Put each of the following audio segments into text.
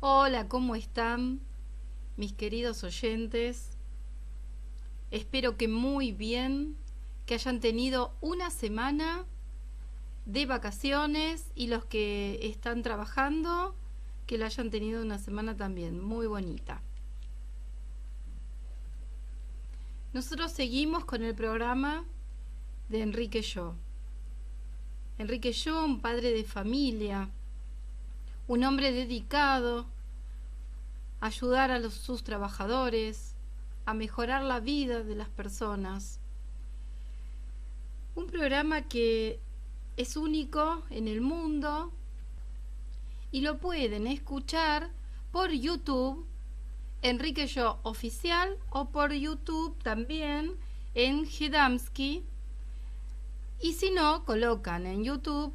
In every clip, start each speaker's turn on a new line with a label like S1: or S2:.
S1: Hola, ¿cómo están mis queridos oyentes? Espero que muy bien, que hayan tenido una semana de vacaciones y los que están trabajando, que lo hayan tenido una semana también muy bonita. Nosotros seguimos con el programa de Enrique Yo. Enrique Yo, un padre de familia, un hombre dedicado a ayudar a sus trabajadores, a mejorar la vida de las personas. Un programa que es único en el mundo y lo pueden escuchar por YouTube, Enrique Yo Oficial, o por YouTube también en Gedamsky. Y si no, colocan en YouTube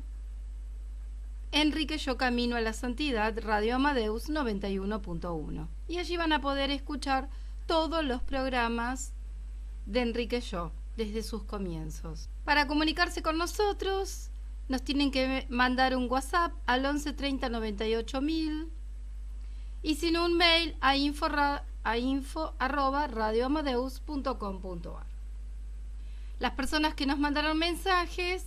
S1: Enrique Yo Camino a la Santidad, Radio Amadeus 91.1. Y allí van a poder escuchar todos los programas de Enrique Yo desde sus comienzos. Para comunicarse con nosotros, nos tienen que mandar un WhatsApp al 11 30 98 1000 y si no un mail a info@radioamadeus.com.ar. Las personas que nos mandaron mensajes,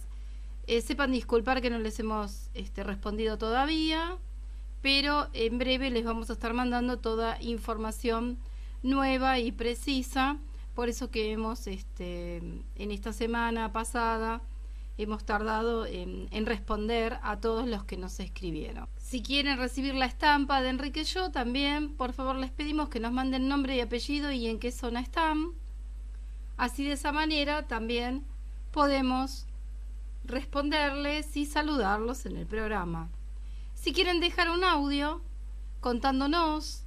S1: sepan disculpar que no les hemos respondido todavía, pero en breve les vamos a estar mandando toda información nueva y precisa. Por eso que hemos, en esta semana pasada, hemos tardado en responder a todos los que nos escribieron. Si quieren recibir la estampa de Enrique Yo, también, por favor, les pedimos que nos manden nombre y apellido y en qué zona están. Así de esa manera también podemos responderles y saludarlos en el programa. Si quieren dejar un audio contándonos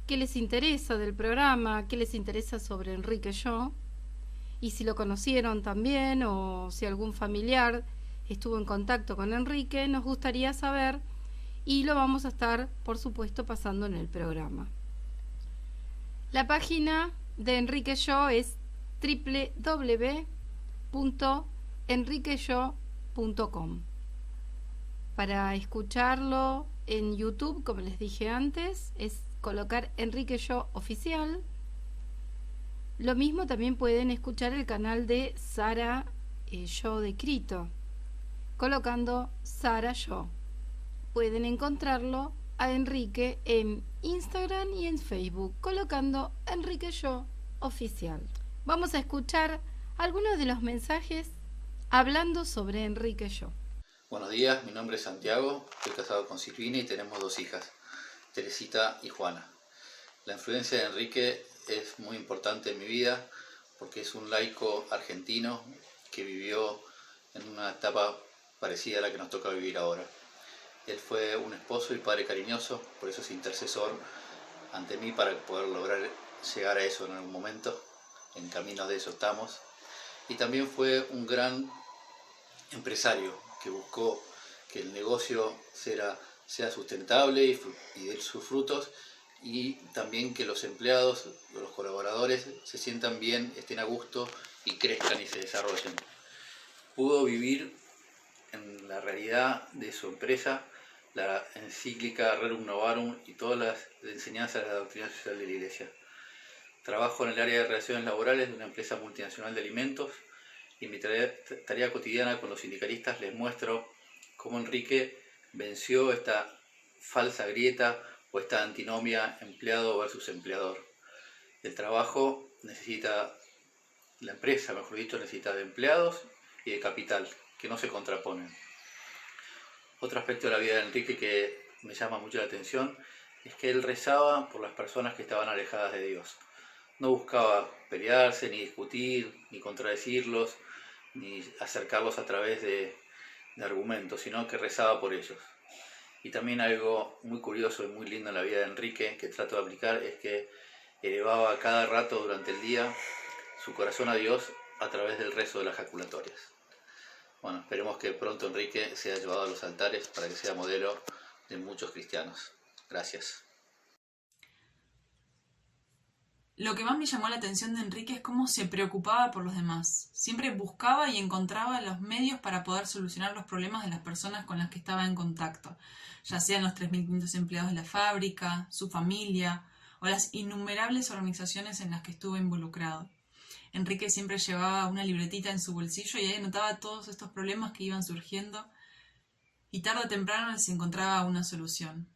S1: qué les interesa del programa, qué les interesa sobre Enrique Yo, y si lo conocieron también o si algún familiar estuvo en contacto con Enrique, nos gustaría saber y lo vamos a estar, por supuesto, pasando en el programa. La página de Enrique Yo es www.enriqueyo.com. Para escucharlo en YouTube, como les dije antes, es colocar Enrique Yo Oficial. Lo mismo también pueden escuchar el canal de Sara Yo de Crito, colocando Sara Yo. Pueden encontrarlo a Enrique en Instagram y en Facebook, colocando Enrique Yo Oficial. Vamos a escuchar algunos de los mensajes hablando sobre Enrique Yo.
S2: Buenos días, mi nombre es Santiago, estoy casado con Silvina y tenemos 2 hijas, Teresita y Juana. La influencia de Enrique es muy importante en mi vida porque es un laico argentino que vivió en una etapa parecida a la que nos toca vivir ahora. Él fue un esposo y padre cariñoso, por eso es intercesor ante mí para poder lograr llegar a eso en algún momento. En camino de eso estamos. Y también fue un gran empresario que buscó que el negocio sea sustentable y dé sus frutos, y también que los empleados, los colaboradores, se sientan bien, estén a gusto y crezcan y se desarrollen. Pudo vivir en la realidad de su empresa la encíclica Rerum Novarum y todas las enseñanzas de la doctrina social de la Iglesia. Trabajo en el área de relaciones laborales de una empresa multinacional de alimentos y en mi tarea cotidiana con los sindicalistas les muestro cómo Enrique venció esta falsa grieta o esta antinomia empleado versus empleador. El trabajo necesita, la empresa, mejor dicho, necesita de empleados y de capital, que no se contraponen. Otro aspecto de la vida de Enrique que me llama mucho la atención es que él rezaba por las personas que estaban alejadas de Dios. No buscaba pelearse, ni discutir, ni contradecirlos, ni acercarlos a través de argumentos, sino que rezaba por ellos. Y también algo muy curioso y muy lindo en la vida de Enrique que trato de aplicar es que elevaba cada rato durante el día su corazón a Dios a través del rezo de las jaculatorias. Bueno, esperemos que pronto Enrique sea llevado a los altares para que sea modelo de muchos cristianos. Gracias.
S3: Lo que más me llamó la atención de Enrique es cómo se preocupaba por los demás. Siempre buscaba y encontraba los medios para poder solucionar los problemas de las personas con las que estaba en contacto, ya sean los 3.500 empleados de la fábrica, su familia o las innumerables organizaciones en las que estuvo involucrado. Enrique siempre llevaba una libretita en su bolsillo y ahí anotaba todos estos problemas que iban surgiendo y tarde o temprano les encontraba una solución.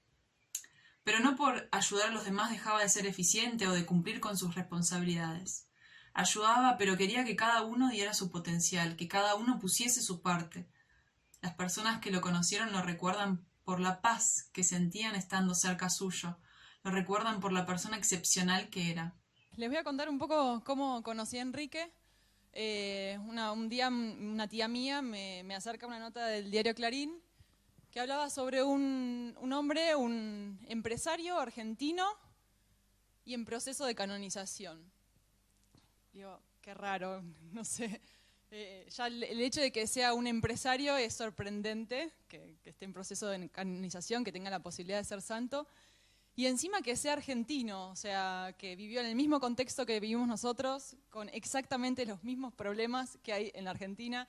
S3: Pero no por ayudar a los demás dejaba de ser eficiente o de cumplir con sus responsabilidades. Ayudaba, pero quería que cada uno diera su potencial, que cada uno pusiese su parte. Las personas que lo conocieron lo recuerdan por la paz que sentían estando cerca suyo, lo recuerdan por la persona excepcional que era.
S4: Les voy a contar un poco cómo conocí a Enrique. Un día una tía mía me acerca una nota del diario Clarín que hablaba sobre un hombre, un empresario argentino y en proceso de canonización. Digo, qué raro, no sé. Ya el hecho de que sea un empresario es sorprendente, que esté en proceso de canonización, que tenga la posibilidad de ser santo. Y encima que sea argentino, o sea, que vivió en el mismo contexto que vivimos nosotros, con exactamente los mismos problemas que hay en la Argentina.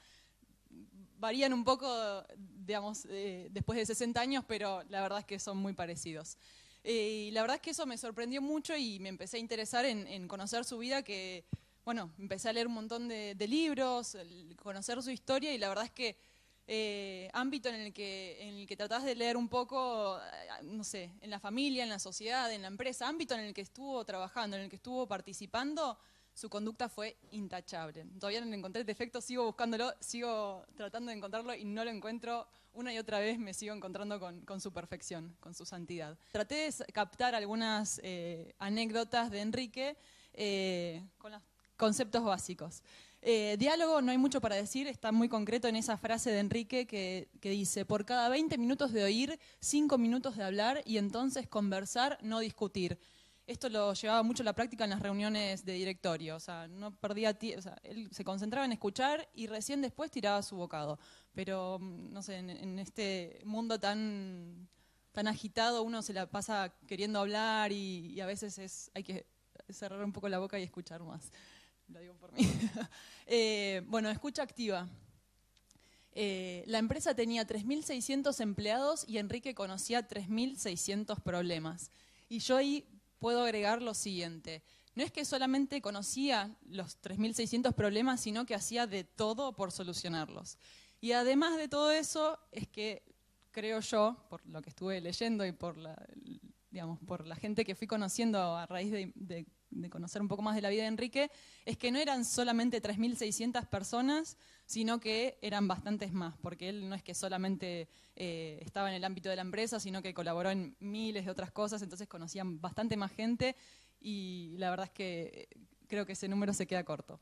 S4: Varían un poco, digamos, después de 60 años, pero la verdad es que son muy parecidos. Y la verdad es que eso me sorprendió mucho y me empecé a interesar en conocer su vida, que, bueno, empecé a leer un montón de libros, conocer su historia, y la verdad es que ámbito en el que tratás de leer un poco, no sé, en la familia, en la sociedad, en la empresa, ámbito en el que estuvo trabajando, en el que estuvo participando, su conducta fue intachable. Todavía no le encontré el defecto, sigo buscándolo, sigo tratando de encontrarlo y no lo encuentro. Una y otra vez me sigo encontrando con su perfección, con su santidad. Traté de captar algunas anécdotas de Enrique con los conceptos básicos. Diálogo, no hay mucho para decir, está muy concreto en esa frase de Enrique que dice: por cada 20 minutos de oír, 5 minutos de hablar y entonces conversar, no discutir. Esto lo llevaba mucho a la práctica en las reuniones de directorio, o sea, no perdía tiempo, o sea, él se concentraba en escuchar y recién después tiraba su bocado. Pero, no sé, en este mundo tan agitado uno se la pasa queriendo hablar y a veces hay que cerrar un poco la boca y escuchar más. Lo digo por mí. Bueno, escucha activa. La empresa tenía 3.600 empleados y Enrique conocía 3.600 problemas. Y yo ahí puedo agregar lo siguiente: no es que solamente conocía los 3.600 problemas, sino que hacía de todo por solucionarlos. Y además de todo eso, es que creo yo, por lo que estuve leyendo y por la gente que fui conociendo a raíz de conocer un poco más de la vida de Enrique, es que no eran solamente 3.600 personas, sino que eran bastantes más, porque él no es que solamente estaba en el ámbito de la empresa, sino que colaboró en miles de otras cosas, entonces conocían bastante más gente y la verdad es que creo que ese número se queda corto.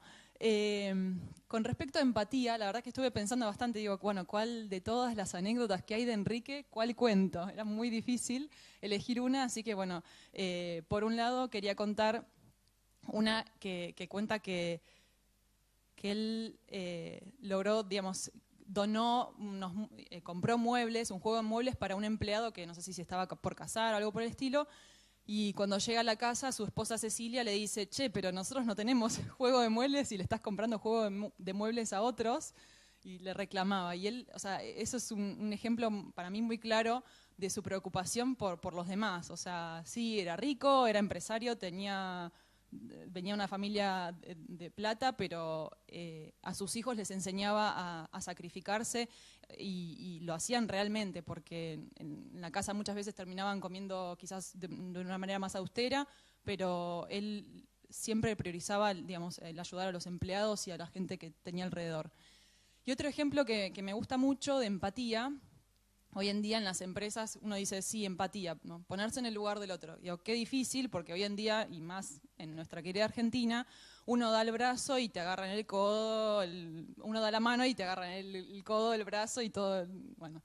S4: Con respecto a empatía, la verdad es que estuve pensando bastante, digo, bueno, ¿cuál de todas las anécdotas que hay de Enrique, cuál cuento? Era muy difícil elegir una, así que bueno, por un lado quería contar una que cuenta que él logró, digamos, donó, compró muebles, un juego de muebles para un empleado que no sé si se estaba por casar o algo por el estilo, y cuando llega a la casa su esposa Cecilia le dice: che, pero nosotros no tenemos juego de muebles y le estás comprando juego de muebles a otros, y le reclamaba. Y él, o sea, eso es un ejemplo para mí muy claro de su preocupación por los demás. O sea, sí, era rico, era empresario, venía de una familia de plata, pero a sus hijos les enseñaba a sacrificarse y lo hacían realmente, porque en la casa muchas veces terminaban comiendo quizás de una manera más austera, pero él siempre priorizaba, digamos, el ayudar a los empleados y a la gente que tenía alrededor. Y otro ejemplo que me gusta mucho de empatía: hoy en día en las empresas uno dice, sí, empatía, ¿no? Ponerse en el lugar del otro. Digo, qué difícil, porque hoy en día, y más en nuestra querida Argentina, uno da el brazo y te agarran el codo, uno da la mano y te agarran el codo, el brazo y todo, bueno.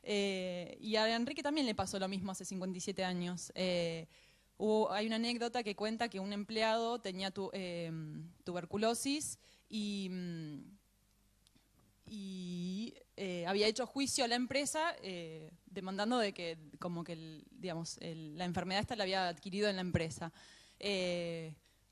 S4: Y a Enrique también le pasó lo mismo hace 57 años. Hay una anécdota que cuenta que un empleado tenía tuberculosis y había hecho juicio a la empresa demandando de que como que la enfermedad esta la había adquirido en la empresa.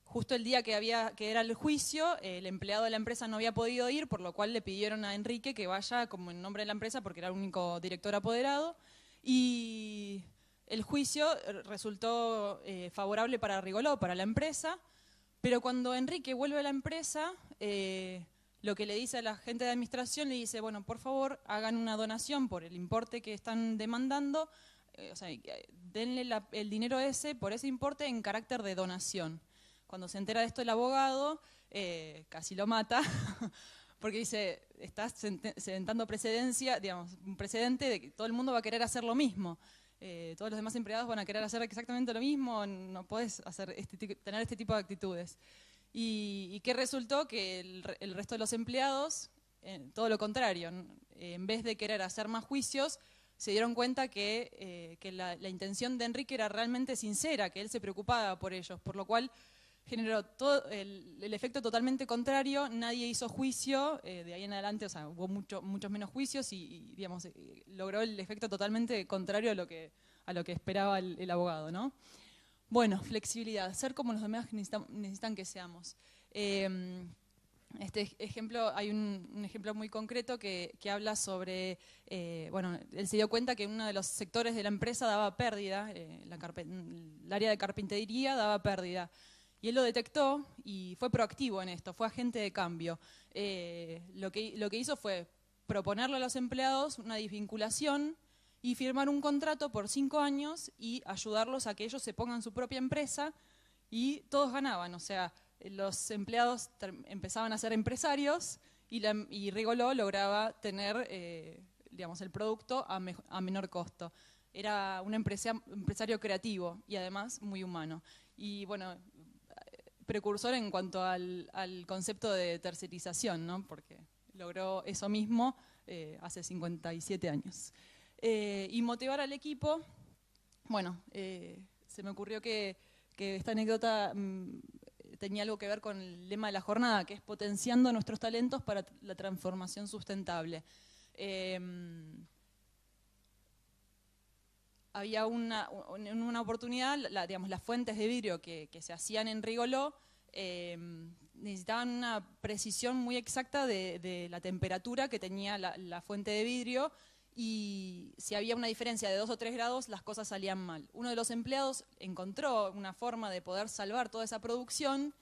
S4: justo el día que era el juicio, el empleado de la empresa no había podido ir, por lo cual le pidieron a Enrique que vaya como en nombre de la empresa porque era el único director apoderado. Y el juicio resultó favorable para Rigoló, para la empresa, pero cuando Enrique vuelve a la empresa, lo que le dice a la gente de administración, le dice, bueno, por favor, hagan una donación por el importe que están demandando, o sea, denle el dinero ese por ese importe en carácter de donación. Cuando se entera de esto el abogado, casi lo mata, porque dice, estás sentando precedencia, digamos, un precedente de que todo el mundo va a querer hacer lo mismo. Todos los demás empleados van a querer hacer exactamente lo mismo, no podés tener este tipo de actitudes. ¿Y qué resultó? Que el resto de los empleados, todo lo contrario, en vez de querer hacer más juicios, se dieron cuenta que la intención de Enrique era realmente sincera, que él se preocupaba por ellos, por lo cual generó todo el efecto totalmente contrario. Nadie hizo juicio, de ahí en adelante, o sea, hubo muchos menos juicios y digamos, logró el efecto totalmente contrario a lo que esperaba el abogado, ¿no? Bueno, flexibilidad, ser como los demás necesitan que seamos. Este ejemplo, hay un ejemplo muy concreto que habla sobre, bueno, él se dio cuenta que uno de los sectores de la empresa daba pérdida, el área de carpintería daba pérdida. Y él lo detectó y fue proactivo en esto, fue agente de cambio. Lo que hizo fue proponerle a los empleados una desvinculación y firmar un contrato por 5 años y ayudarlos a que ellos se pongan su propia empresa y todos ganaban. O sea, los empleados empezaban a ser empresarios y Rigoló lograba tener digamos, el producto a menor costo. Era un empresario creativo y además muy humano. Y bueno, precursor en cuanto al concepto de tercerización, ¿no? Porque logró eso mismo hace 57 años. Y motivar al equipo, bueno, se me ocurrió que esta anécdota tenía algo que ver con el lema de la jornada, que es potenciando nuestros talentos para la transformación sustentable. Había una oportunidad, digamos, las fuentes de vidrio que se hacían en Rigoló necesitaban una precisión muy exacta de la temperatura que tenía la fuente de vidrio, y si había una diferencia de 2 o 3 grados, las cosas salían mal. Uno de los empleados encontró una forma de poder salvar toda esa producción,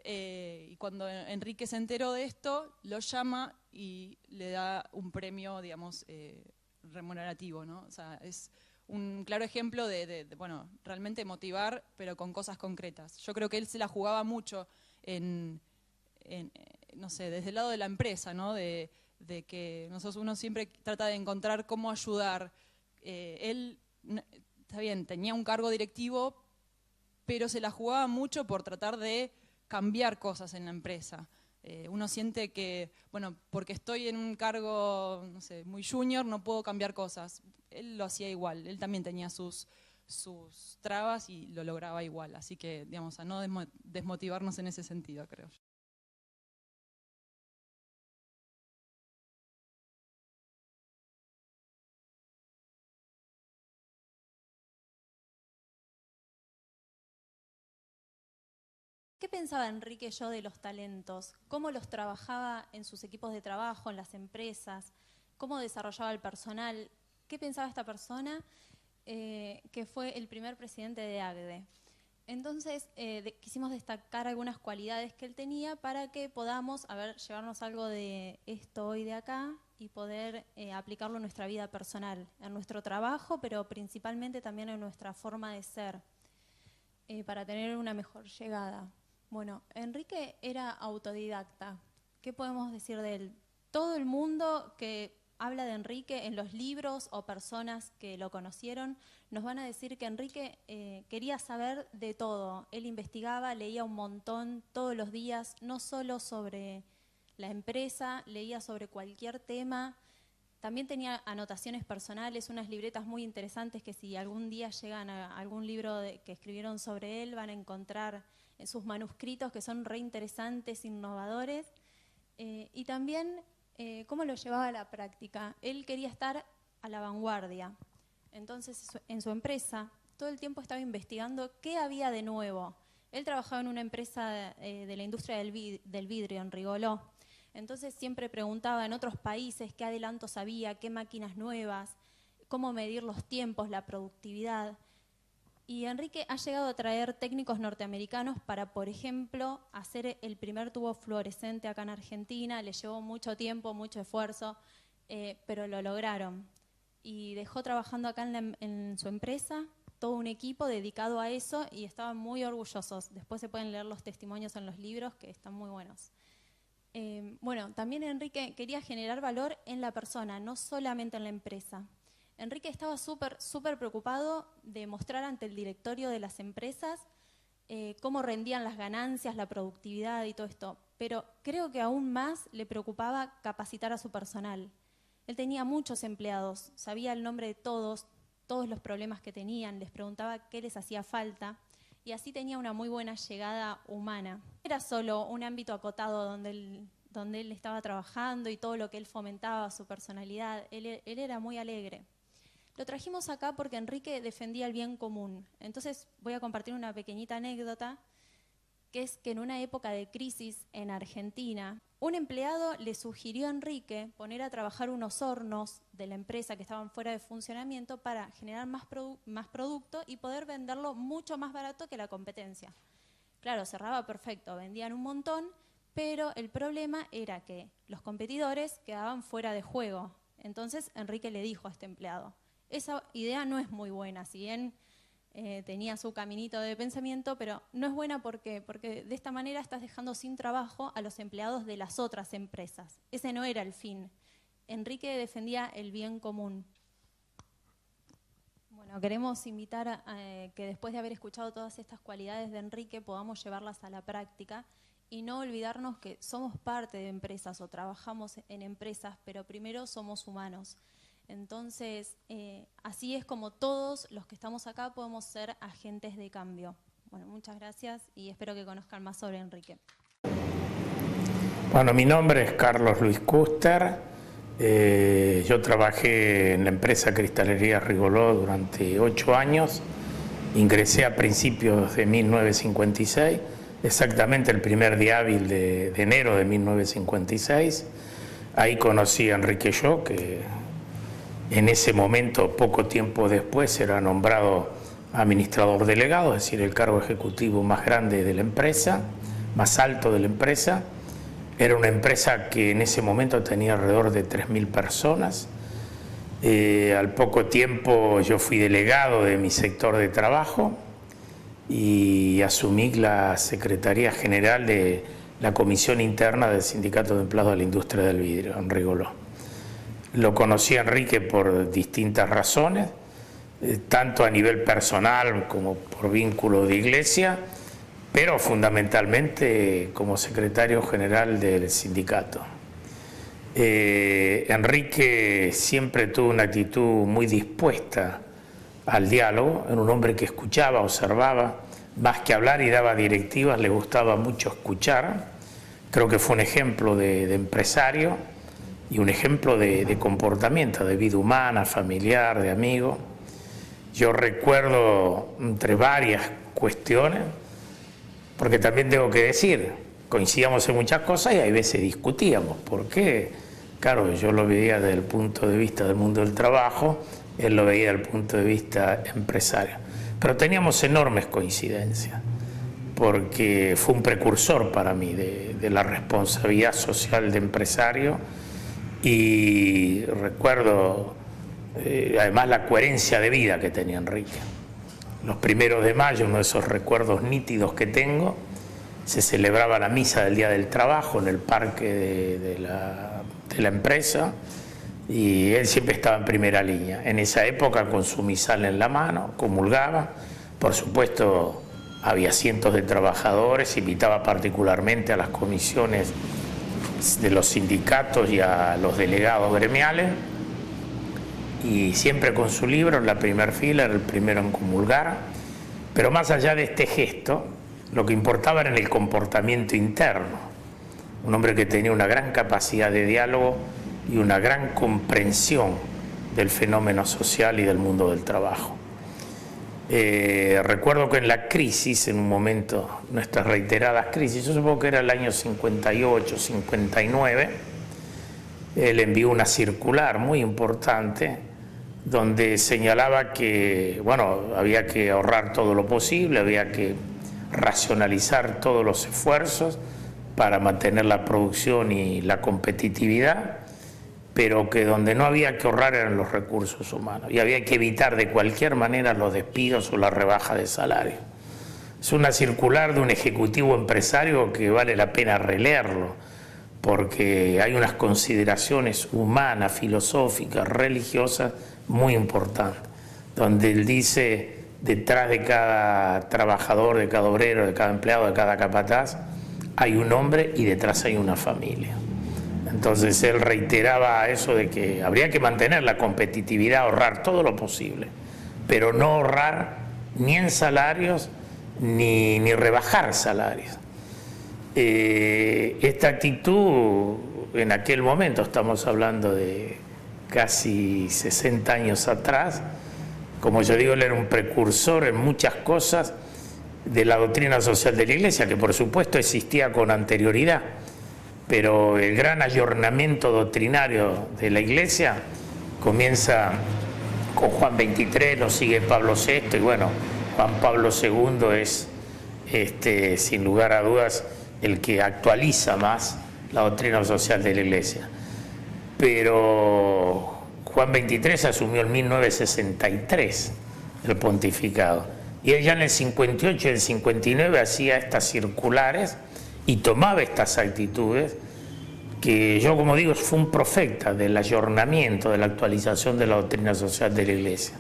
S4: y cuando Enrique se enteró de esto, lo llama y le da un premio, digamos, remunerativo, ¿no? O sea, es un claro ejemplo bueno, realmente motivar, pero con cosas concretas. Yo creo que él se la jugaba mucho no sé, desde el lado de la empresa, ¿no? De que uno siempre trata de encontrar cómo ayudar. Él, está bien, tenía un cargo directivo, pero se la jugaba mucho por tratar de cambiar cosas en la empresa. Uno siente que, bueno, porque estoy en un cargo, no sé, muy junior, no puedo cambiar cosas. Él lo hacía igual, él también tenía sus trabas y lo lograba igual. Así que, digamos, a no desmotivarnos en ese sentido, creo yo.
S5: ¿Qué pensaba Enrique yo de los talentos? ¿Cómo los trabajaba en sus equipos de trabajo, en las empresas? ¿Cómo desarrollaba el personal? ¿Qué pensaba esta persona que fue el primer presidente de ACDE? Entonces quisimos destacar algunas cualidades que él tenía para que podamos, llevarnos algo de esto hoy de acá y poder aplicarlo en nuestra vida personal, en nuestro trabajo, pero principalmente también en nuestra forma de ser, para tener una mejor llegada. Bueno, Enrique era autodidacta. ¿Qué podemos decir de él? Todo el mundo que habla de Enrique en los libros o personas que lo conocieron nos van a decir que Enrique quería saber de todo. Él investigaba, leía un montón todos los días, no solo sobre la empresa, leía sobre cualquier tema. También tenía anotaciones personales, unas libretas muy interesantes que si algún día llegan a algún libro que escribieron sobre él, van a encontrar en sus manuscritos que son re interesantes, innovadores. Y también cómo lo llevaba a la práctica. Él quería estar a la vanguardia. Entonces, en su empresa, todo el tiempo estaba investigando qué había de nuevo. Él trabajaba en una empresa de la industria del vidrio en Rigoló. Entonces siempre preguntaba en otros países qué adelantos había, qué máquinas nuevas, cómo medir los tiempos, la productividad. Y Enrique ha llegado a traer técnicos norteamericanos para, por ejemplo, hacer el primer tubo fluorescente acá en Argentina. Le llevó mucho tiempo, mucho esfuerzo, pero lo lograron. Y dejó trabajando acá en su empresa todo un equipo dedicado a eso y estaban muy orgullosos. Después se pueden leer los testimonios en los libros, que están muy buenos. Bueno, también Enrique quería generar valor en la persona, no solamente en la empresa. Enrique estaba súper preocupado de mostrar ante el directorio de las empresas cómo rendían las ganancias, la productividad y todo esto. Pero creo que aún más le preocupaba capacitar a su personal. Él tenía muchos empleados, sabía el nombre de todos los problemas que tenían, les preguntaba qué les hacía falta y así tenía una muy buena llegada humana. Era solo un ámbito acotado donde él estaba trabajando y todo lo que él fomentaba, su personalidad. Él era muy alegre. Lo trajimos acá porque Enrique defendía el bien común. Entonces voy a compartir una pequeñita anécdota, que es que en una época de crisis en Argentina, un empleado le sugirió a Enrique poner a trabajar unos hornos de la empresa que estaban fuera de funcionamiento para generar más producto y poder venderlo mucho más barato que la competencia. Claro, cerraba perfecto, vendían un montón, pero el problema era que los competidores quedaban fuera de juego. Entonces Enrique le dijo a este empleado, esa idea no es muy buena, si bien tenía su caminito de pensamiento, pero no es buena porque de esta manera estás dejando sin trabajo a los empleados de las otras empresas. Ese no era el fin. Enrique defendía el bien común. Bueno, queremos invitar a que después de haber escuchado todas estas cualidades de Enrique podamos llevarlas a la práctica y no olvidarnos que somos parte de empresas o trabajamos en empresas, pero primero somos humanos. Entonces, así es como todos los que estamos acá podemos ser agentes de cambio. Bueno, muchas gracias y espero que conozcan más sobre Enrique.
S6: Bueno, mi nombre es Carlos Luis Custer. Yo trabajé en la empresa Cristalería Rigoló durante 8 años. Ingresé a principios de 1956, exactamente el primer día hábil de enero de 1956. Ahí conocí a Enrique Yo, que en ese momento, poco tiempo después, era nombrado administrador delegado, es decir, el cargo ejecutivo más grande de la empresa, más alto de la empresa. Era una empresa que en ese momento tenía alrededor de 3.000 personas. Al poco tiempo yo fui delegado de mi sector de trabajo y asumí la Secretaría General de la Comisión Interna del Sindicato de Empleados de la Industria del Vidrio, en Rigoló. Lo conocí a Enrique por distintas razones, tanto a nivel personal como por vínculo de iglesia, pero fundamentalmente como secretario general del sindicato. Enrique siempre tuvo una actitud muy dispuesta al diálogo, era un hombre que escuchaba, observaba, más que hablar y daba directivas, le gustaba mucho escuchar. Creo que fue un ejemplo de empresario y un ejemplo de comportamiento, de vida humana, familiar, de amigo. Yo recuerdo entre varias cuestiones, porque también tengo que decir, coincidíamos en muchas cosas y a veces discutíamos. ¿Por qué? Claro, yo lo veía desde el punto de vista del mundo del trabajo, él lo veía desde el punto de vista empresario. Pero teníamos enormes coincidencias, porque fue un precursor para mí de la responsabilidad social de empresario. Y recuerdo además la coherencia de vida que tenía Enrique. Los 1 de mayo, uno de esos recuerdos nítidos que tengo, se celebraba la misa del Día del Trabajo en el parque de la empresa y él siempre estaba en primera línea. En esa época con su misal en la mano, comulgaba. Por supuesto había cientos de trabajadores, invitaba particularmente a las comisiones de los sindicatos y a los delegados gremiales y siempre con su libro en la primera fila, era el primero en comulgar. Pero más allá de este gesto, lo que importaba era en el comportamiento interno. Un hombre que tenía una gran capacidad de diálogo y una gran comprensión del fenómeno social y del mundo del trabajo. Recuerdo que en la crisis, en un momento, nuestras reiteradas crisis, yo supongo que era el año 58, 59, él envió una circular muy importante donde señalaba que, bueno, había que ahorrar todo lo posible, había que racionalizar todos los esfuerzos para mantener la producción y la competitividad, pero que donde no había que ahorrar eran los recursos humanos y había que evitar de cualquier manera los despidos o la rebaja de salario. Es una circular de un ejecutivo empresario que vale la pena releerlo, porque hay unas consideraciones humanas, filosóficas, religiosas muy importantes, donde él dice, detrás de cada trabajador, de cada obrero, de cada empleado, de cada capataz, hay un hombre y detrás hay una familia. Entonces él reiteraba eso de que habría que mantener la competitividad, ahorrar todo lo posible, pero no ahorrar ni en salarios ni rebajar salarios. Esta actitud en aquel momento, estamos hablando de casi 60 años atrás, como yo digo, él era un precursor en muchas cosas de la doctrina social de la Iglesia, que por supuesto existía con anterioridad, pero el gran ayornamiento doctrinario de la Iglesia comienza con Juan XXIII, lo sigue Pablo VI, y bueno, Juan Pablo II es, sin lugar a dudas, el que actualiza más la doctrina social de la Iglesia. Pero Juan XXIII asumió en 1963 el pontificado, y él ya en el 58 y el 59 hacía estas circulares y tomaba estas actitudes, que yo, como digo, fue un profeta del ayornamiento, de la actualización de la doctrina social de la Iglesia.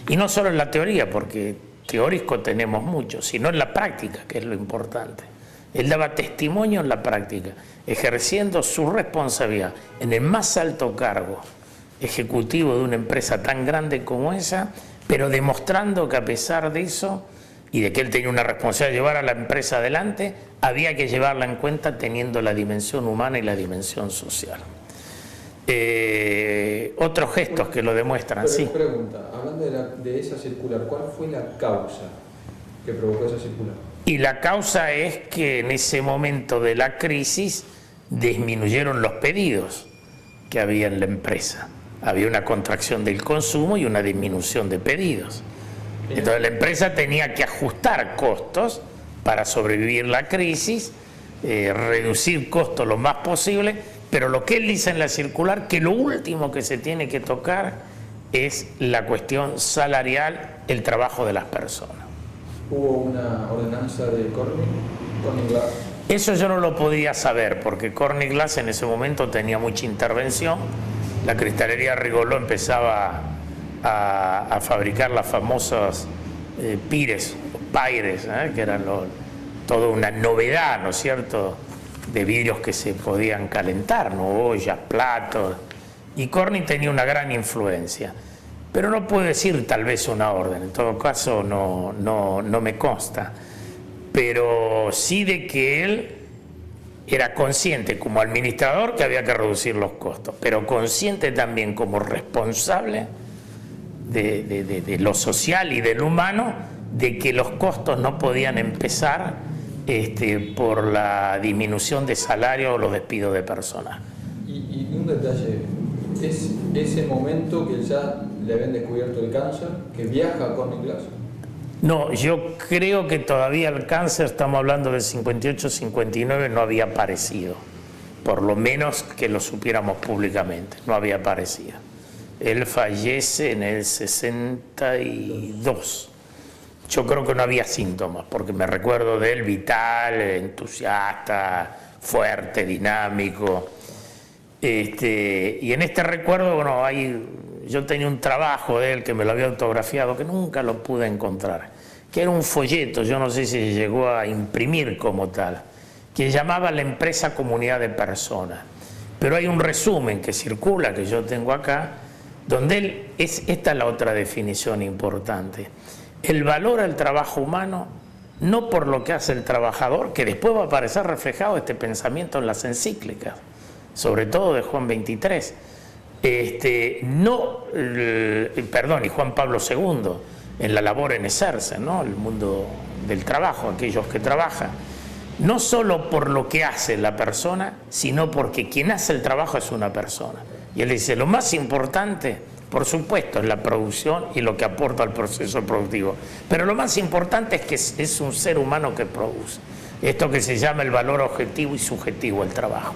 S6: Y no solo en la teoría, porque teórico tenemos mucho, sino en la práctica, que es lo importante. Él daba testimonio en la práctica, ejerciendo su responsabilidad en el más alto cargo ejecutivo de una empresa tan grande como esa, pero demostrando que a pesar de eso, y de que él tenía una responsabilidad de llevar a la empresa adelante, había que llevarla en cuenta teniendo la dimensión humana y la dimensión social. Otros gestos que lo demuestran,
S7: pero
S6: sí.
S7: Pregunta, hablando de esa circular, ¿cuál fue la causa que provocó esa circular?
S6: Y la causa es que en ese momento de la crisis disminuyeron los pedidos que había en la empresa. Había una contracción del consumo y una disminución de pedidos. Entonces la empresa tenía que ajustar costos para sobrevivir la crisis, reducir costos lo más posible, pero lo que él dice en la circular, que lo último que se tiene que tocar es la cuestión salarial, el trabajo de las personas.
S7: ¿Hubo una ordenanza de Corning Glass?
S6: Eso yo no lo podía saber, porque Corning Glass en ese momento tenía mucha intervención. La cristalería Rigoló empezaba a fabricar las famosas paires, que eran toda una novedad, ¿no es cierto?, de vidrios que se podían calentar, ¿no?, ollas, platos, y Corning tenía una gran influencia. Pero no puedo decir tal vez una orden, en todo caso no me consta, pero sí de que él era consciente como administrador que había que reducir los costos, pero consciente también como responsable de lo social y de lo humano, de que los costos no podían empezar por la disminución de salario o los despidos de personal.
S7: Y un detalle, ¿es ese momento que ya le habían descubierto el cáncer, que viaja a Corning Glass?
S6: No, yo creo que todavía el cáncer, estamos hablando del 58-59, no había aparecido, por lo menos que lo supiéramos públicamente, no había aparecido. Él fallece en el 62. Yo creo que no había síntomas, porque me recuerdo de él vital, entusiasta, fuerte, dinámico. Y en este recuerdo, bueno, yo tenía un trabajo de él que me lo había autografiado, que nunca lo pude encontrar, que era un folleto, yo no sé si llegó a imprimir como tal, que llamaba La Empresa Comunidad de Personas. Pero hay un resumen que circula, que yo tengo acá, donde esta es la otra definición importante. El valor al trabajo humano, no por lo que hace el trabajador, que después va a aparecer reflejado este pensamiento en las encíclicas, sobre todo de Juan XXIII, y Juan Pablo II, en la labor en eserce, ¿no? El mundo del trabajo, aquellos que trabajan, no solo por lo que hace la persona, sino porque quien hace el trabajo es una persona. Y él dice, lo más importante, por supuesto, es la producción y lo que aporta al proceso productivo, pero lo más importante es que es un ser humano que produce. Esto que se llama el valor objetivo y subjetivo del trabajo.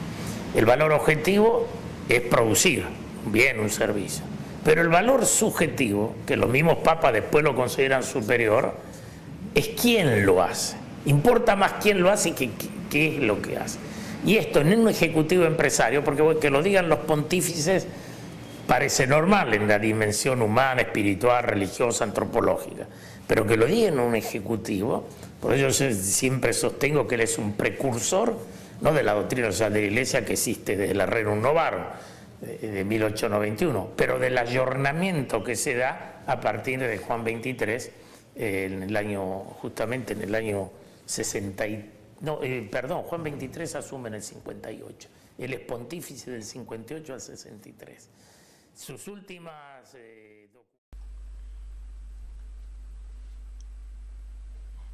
S6: El valor objetivo es producir un bien, un servicio. Pero el valor subjetivo, que los mismos papas después lo consideran superior, es quién lo hace. Importa más quién lo hace que qué es lo que hace. Y esto en un ejecutivo empresario, porque que lo digan los pontífices parece normal en la dimensión humana, espiritual, religiosa, antropológica, pero que lo digan un ejecutivo, por ello yo siempre sostengo que él es un precursor, no de la doctrina social de la Iglesia que existe desde la Rerum Novarum de 1891, pero del ayornamiento que se da a partir de Juan 23, en el año, justamente en el año 60, Juan 23 asume en el 58, él es pontífice del 58 al 63. Sus últimas...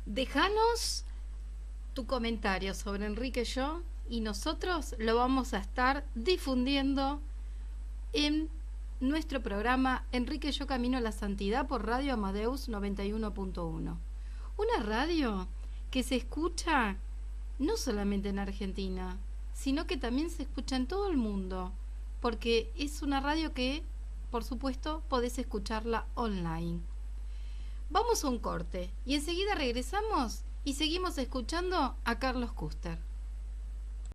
S1: Déjanos tu comentario sobre Enrique Yo y nosotros lo vamos a estar difundiendo en nuestro programa Enrique Yo Camino a la Santidad por Radio Amadeus 91.1. Una radio que se escucha no solamente en Argentina, sino que también se escucha en todo el mundo, porque es una radio que, por supuesto, podés escucharla online. Vamos a un corte y enseguida regresamos y seguimos escuchando a Carlos Kuster.